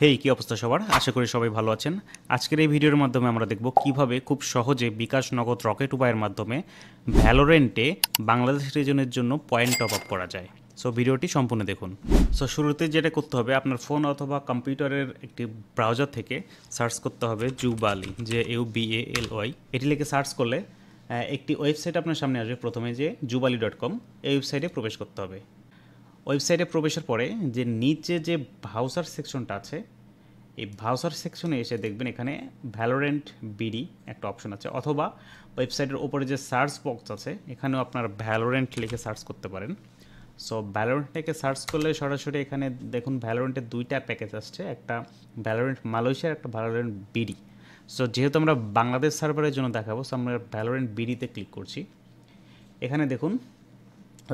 হেই, কি অবস্থা সবার? আশা করি সবাই ভালো আছেন। আজকের এই ভিডিওর মাধ্যমে আমরা দেখব কিভাবে খুব সহজে বিকাশ নগদ রকেট উপায়ের মাধ্যমে ভ্যালোরেন্টে বাংলাদেশ রিজনের জন্য পয়েন্ট টপ আপ করা যায়। সো ভিডিওটি সম্পূর্ণ দেখুন। সো শুরুতে যেটা করতে হবে, আপনার ফোন অথবা কম্পিউটারের একটি ব্রাউজার থেকে সার্চ করতে হবে জুবালি, JUBALY। এটি লিখে সার্চ করলে একটি ওয়েবসাইট আপনার সামনে আসবে। প্রথমে যে jubali.com, এই ওয়েবসাইটে প্রবেশ করতে হবে। ওয়েবসাইটে প্রবেশের পরে যে নিচে যে ব্রাউজার সেকশনটা আছে, এই ব্রাউজার সেকশনে এসে দেখবেন এখানে ভ্যালোরেন্ট বিডি একটা অপশন আছে, অথবা ওয়েবসাইটের ওপরে যে সার্চ বক্স আছে এখানেও আপনার ভ্যালোরেন্ট লিখে সার্চ করতে পারেন। সো ভ্যালোরেন্ট লিখে সার্চ করলে সরাসরি এখানে দেখুন ভ্যালোরেন্টের দুইটা প্যাকেজ আসছে, একটা ভ্যালোরেন্ট মালয়েশিয়ার, একটা ভ্যালোরেন্ট বিডি। সো যেহেতু আমরা বাংলাদেশ সার্ভারের জন্য দেখাবো, সো আমরা ভ্যালোরেন্ট বিডিতে ক্লিক করছি। এখানে দেখুন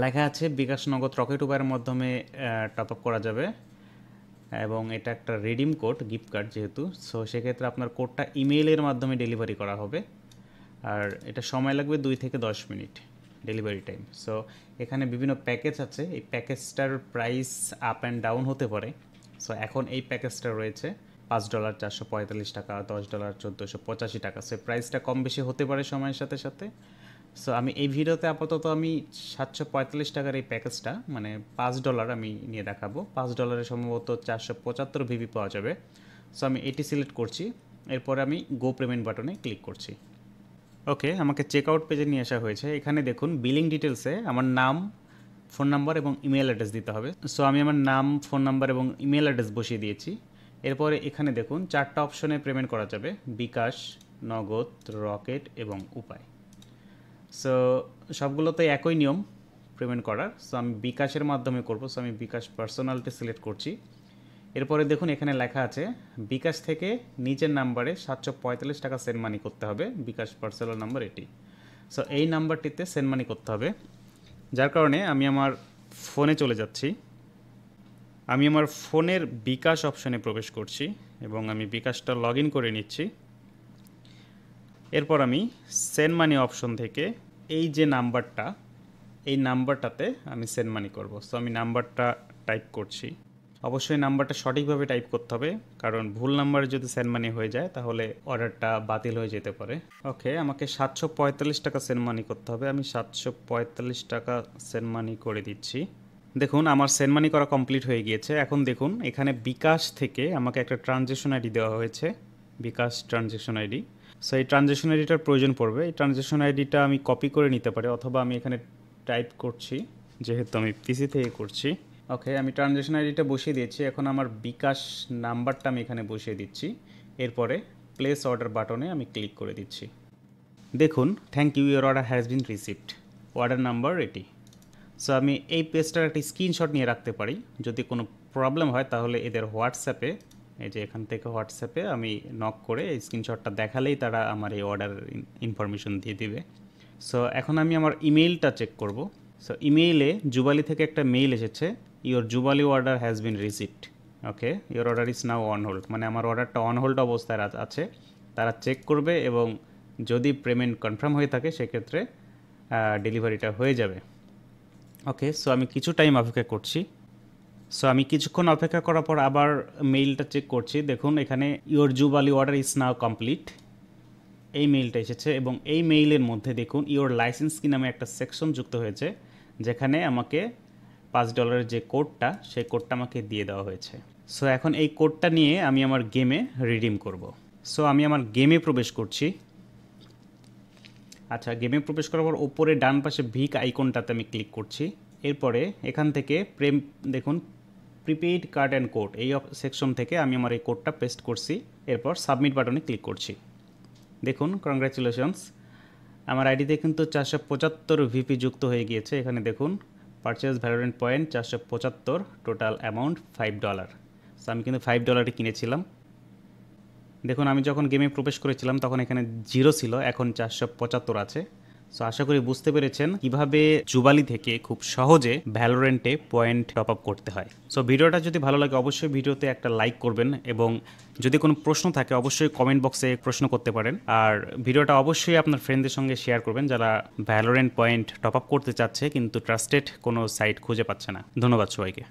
লেখা আছে বিকাশ নগদ রকেট উপায়ের মাধ্যমে টপ আপ করা যাবে, এবং এটা একটা রিডিম কোড, গিফট কার্ড যেহেতু, সো সেক্ষেত্রে আপনার কোডটা ইমেইলের মাধ্যমে ডেলিভারি করা হবে, আর এটা সময় লাগবে 2 থেকে 10 মিনিট ডেলিভারি টাইম। সো এখানে বিভিন্ন প্যাকেজ আছে, এই প্যাকেজটার প্রাইস আপ অ্যান্ড ডাউন হতে পারে। সো এখন এই প্যাকেজটা রয়েছে $5 445 টাকা, $10 1485 টাকা। সো প্রাইসটা কম বেশি হতে পারে সময়ের সাথে সাথে। সো আমি এই ভিডিওতে আপাতত আমি 745 টাকার এই প্যাকেজটা, মানে $5 আমি নিয়ে দেখাবো। $5 সম্ভবত 475 ভিভি পাওয়া যাবে। সো আমি এটি সিলেক্ট করছি, এরপরে আমি গো পেমেন্ট বাটনে ক্লিক করছি। ওকে, আমাকে চেক আউট পেজে নিয়ে আসা হয়েছে। এখানে দেখুন বিলিং ডিটেলসে আমার নাম, ফোন নাম্বার এবং ইমেল অ্যাড্রেস দিতে হবে। সো আমি আমার নাম, ফোন নাম্বার এবং ইমেল অ্যাড্রেস বসিয়ে দিয়েছি। এরপরে এখানে দেখুন 4টা অপশনে পেমেন্ট করা যাবে: বিকাশ, নগদ, রকেট এবং উপায়। সো সবগুলোতে একই নিয়ম পেমেন্ট করার। সো আমি বিকাশের মাধ্যমে করব। সো আমি বিকাশ পার্সোনালটি সিলেক্ট করছি। এরপরে দেখুন এখানে লেখা আছে বিকাশ থেকে নিচের নাম্বারে 745 টাকা সেন্ড মানি করতে হবে। বিকাশ পার্সোনাল নাম্বার এটি। সো এই নাম্বারটিতে সেন্ড মানি করতে হবে, যার কারণে আমি আমার ফোনে চলে যাচ্ছি। আমি আমার ফোনের বিকাশ অপশনে প্রবেশ করছি এবং আমি বিকাশটা লগ ইন করে নিচ্ছি। এরপর আমি সেন্ড মানি অপশন থেকে এই যে নাম্বারটা, এই নাম্বারটাতে আমি সেন্ড মানি করব। সো আমি নাম্বারটা টাইপ করছি। অবশ্যই নাম্বারটা সঠিকভাবে টাইপ করতে হবে, কারণ ভুল নাম্বারে যদি সেন্ড মানি হয়ে যায় তাহলে অর্ডারটা বাতিল হয়ে যেতে পারে। ওকে, আমাকে 745 টাকা সেন্ড মানি করতে হবে। আমি 745 টাকা সেন্ড মানি করে দিচ্ছি। দেখুন আমার সেন্ড মানি করা কমপ্লিট হয়ে গিয়েছে। এখন দেখুন এখানে বিকাশ থেকে আমাকে একটা ট্রানজ্যাকশন আইডি দেওয়া হয়েছে, বিকাশ ট্রানজ্যাকশন আইডি। সো এই ট্রানজ্যাকশন আইডিটার প্রয়োজন পড়বে। এই ট্রানজ্যাকশন আইডিটা আমি কপি করে নিতে পারি, অথবা আমি এখানে টাইপ করছি, যেহেতু আমি পিসি থেকে করছি। ওকে, আমি ট্রানজ্যাকশন আইডিটা বসিয়ে দিয়েছি। এখন আমার বিকাশ নাম্বারটা আমি এখানে বসিয়ে দিচ্ছি। এরপরে প্লেস অর্ডার বাটনে আমি ক্লিক করে দিচ্ছি। দেখুন thank you, your order has been received, order number এটি। সো আমি এই পেজটার একটা স্ক্রিনশট নিয়ে রাখতে পারি। যদি কোনো প্রবলেম হয় তাহলে এদের হোয়াটসঅ্যাপে, এই যে এখান থেকে হোয়াটসঅ্যাপে আমি নক করে এই স্ক্রিনশটটা দেখালেই তারা আমার এই অর্ডার ইনফরমেশন দিয়ে দিবে। সো এখন আমি আমার ইমেইলটা চেক করব। সো ইমেইলে জুবালি থেকে একটা মেইল এসেছে, your Jubali order has been received. Okay, your order is now on hold, মানে আমার অর্ডারটা অন হোল্ড অবস্থায় আছে। তারা চেক করবে এবং যদি পেমেন্ট কনফার্ম হয়ে থাকে সেক্ষেত্রে ডেলিভারিটা হয়ে যাবে। ওকে, সো আমি কিছু টাইম অপেক্ষা করছি। সো আমি কিছুক্ষণ অপেক্ষা করার পর আবার মেইলটা চেক করছি। দেখুন এখানে your Jubali order is now complete, এই মেইলটা এসেছে, এবং এই মেইলের মধ্যে দেখুন ইওর লাইসেন্স কি নামে একটা সেকশন যুক্ত হয়েছে, যেখানে আমাকে $5 যে কোডটা, সেই কোডটা আমাকে দিয়ে দেওয়া হয়েছে। সো এখন এই কোডটা নিয়ে আমি আমার গেমে রিডিম করব। সো আমি আমার গেমে প্রবেশ করছি। আচ্ছা, গেমে প্রবেশ করার পর ওপরে ডান পাশে ভিক আইকনটাতে আমি ক্লিক করছি। এরপরে এখান থেকে দেখুন প্রিপেইড কার্ড অ্যান্ড কোড, এই সেকশন থেকে আমি আমার এই কোডটা পেস্ট করছি। এরপর সাবমিট বাটনে ক্লিক করছি। দেখুন কংগ্রাচুলেশনস, আমার আইডিতে কিন্তু 475 ভিপি যুক্ত হয়ে গিয়েছে। এখানে দেখুন purchase Valorant point 475, total amount $5। So আমি কিন্তু $5 কিনেছিলাম। দেখুন আমি যখন গেমে প্রবেশ করেছিলাম তখন এখানে 0 ছিল, এখন 475 আছে। সো আশা করি বুঝতে পেরেছেন কিভাবে জুবালি থেকে খুব সহজে ভ্যালোরেন্টে পয়েন্ট টপ আপ করতে হয়। সো ভিডিওটা যদি ভালো লাগে অবশ্যই ভিডিওতে একটা লাইক করবেন, এবং যদি কোনো প্রশ্ন থাকে অবশ্যই কমেন্ট বক্সে প্রশ্ন করতে পারেন। আর ভিডিওটা অবশ্যই আপনার ফ্রেন্ডদের সঙ্গে শেয়ার করবেন যারা ভ্যালোরেন্ট পয়েন্ট টপ আপ করতে চাচ্ছে কিন্তু ট্রাস্টেড কোনো সাইট খুঁজে পাচ্ছে না। ধন্যবাদ সবাইকে।